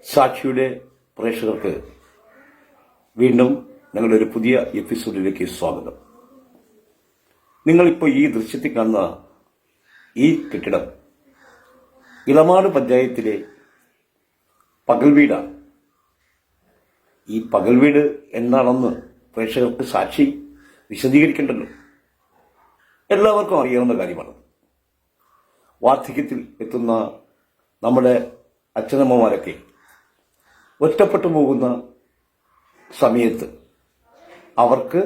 സാക്ഷിയുടെ പ്രേക്ഷകർക്ക് വീണ്ടും ഞങ്ങളുടെ ഒരു പുതിയ എപ്പിസോഡിലേക്ക് സ്വാഗതം. നിങ്ങളിപ്പോൾ ഈ ദൃശ്യത്തിൽ കാണുന്ന ഈ കെട്ടിടം ഇളമാട് പഞ്ചായത്തിലെ പകൽവീടാണ്. ഈ പകൽവീട് എന്താണെന്ന് പ്രേക്ഷകർക്ക് സാക്ഷി വിശദീകരിക്കേണ്ടല്ലോ, എല്ലാവർക്കും അറിയാവുന്ന കാര്യമാണ്. വാർദ്ധക്യത്തിൽ എത്തുന്ന നമ്മുടെ അച്ഛനമ്മമാരൊക്കെ ഒറ്റപ്പെട്ടു പോകുന്ന സമയത്ത് അവർക്ക്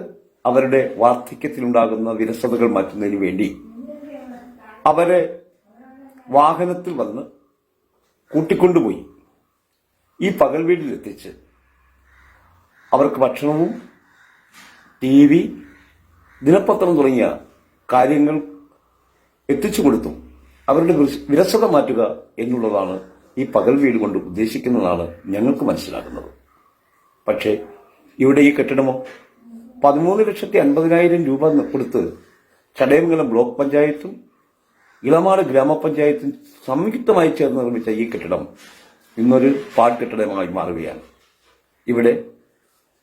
അവരുടെ വാർദ്ധക്യത്തിലുണ്ടാകുന്ന വിരസതകൾ മാറ്റുന്നതിന് വേണ്ടി അവരെ വാഹനത്തിൽ വന്ന് കൂട്ടിക്കൊണ്ടുപോയി ഈ പകൽ വീട്ടിലെത്തിച്ച് അവർക്ക് ഭക്ഷണവും TV, ദിനപത്രം തുടങ്ങിയ കാര്യങ്ങൾ എത്തിച്ചു കൊടുത്തു അവരുടെ വിരസത മാറ്റുക എന്നുള്ളതാണ് ഈ പകൽ വീട് കൊണ്ട് ഉദ്ദേശിക്കുന്നതാണ് ഞങ്ങൾക്ക് മനസ്സിലാക്കുന്നത്. പക്ഷേ ഇവിടെ ഈ കെട്ടിടമോ 13,50,000 രൂപ കൊടുത്ത് ചടയമംഗലം ബ്ലോക്ക് പഞ്ചായത്തും ഇളമാട് ഗ്രാമപഞ്ചായത്തും സംയുക്തമായി ചേർന്ന് നിർമ്മിച്ച ഈ കെട്ടിടം ഇന്നൊരു പാട്ട് കെട്ടിടമായി മാറുകയാണ്. ഇവിടെ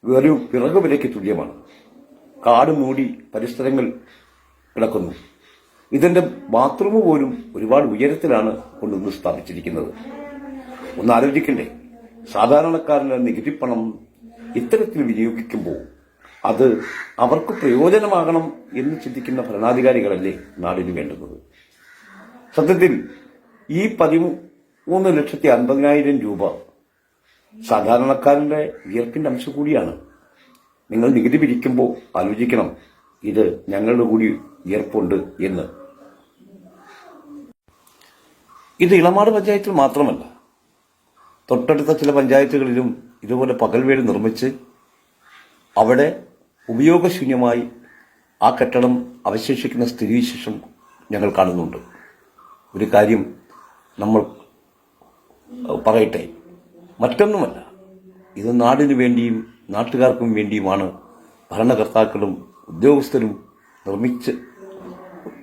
ഒരു വിറക് വിലയ്ക്ക് തുല്യമാണ്. കാട് മൂടി പരിസരങ്ങൾ കിടക്കുന്നു. ഇതിന്റെ ബാത്റൂം പോലും ഒരുപാട് ഉയരത്തിലാണ് കൊണ്ടുവന്ന് സ്ഥാപിച്ചിരിക്കുന്നത്. ഒന്ന് ആലോചിക്കണ്ടേ, സാധാരണക്കാരന്റെ നികുതി പണം ഇത്തരത്തിൽ വിനിയോഗിക്കുമ്പോൾ അത് അവർക്ക് പ്രയോജനമാകണം എന്ന് ചിന്തിക്കുന്ന ഭരണാധികാരികളല്ലേ നാടിന് വേണ്ടുന്നത്. സത്യത്തിൽ ഈ 13,50,000 രൂപ സാധാരണക്കാരന്റെ വിയർപ്പിന്റെ അംശം കൂടിയാണ്. നിങ്ങൾ നികുതി പിരിക്കുമ്പോൾ ആലോചിക്കണം, ഇത് ഞങ്ങളുടെ കൂടി വിയർപ്പുണ്ട് എന്ന്. ഇത് ഇളമാട് പഞ്ചായത്തിൽ മാത്രമല്ല, തൊട്ടടുത്ത ചില പഞ്ചായത്തുകളിലും ഇതുപോലെ പകൽ വീട് നിർമ്മിച്ച് അവിടെ ഉപയോഗശൂന്യമായി ആ കെട്ടിടം അവശേഷിക്കുന്ന സ്ഥിതിവിശേഷം ഞങ്ങൾ കാണുന്നുണ്ട്. ഒരു കാര്യം നമ്മൾ പറയട്ടെ, മറ്റൊന്നുമല്ല, ഇത് നാടിനു വേണ്ടിയും നാട്ടുകാർക്കും വേണ്ടിയുമാണ് ഭരണകർത്താക്കളും ഉദ്യോഗസ്ഥരും നിർമ്മിച്ച്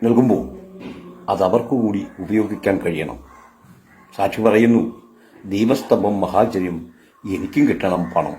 നൽകുമ്പോൾ അത് അവർക്കുകൂടി ഉപയോഗിക്കാൻ കഴിയണം. സാക്ഷി പറയുന്നു, ദീപസ്തംഭം മഹാചര്യം, എനിക്കും കിട്ടണം പണം.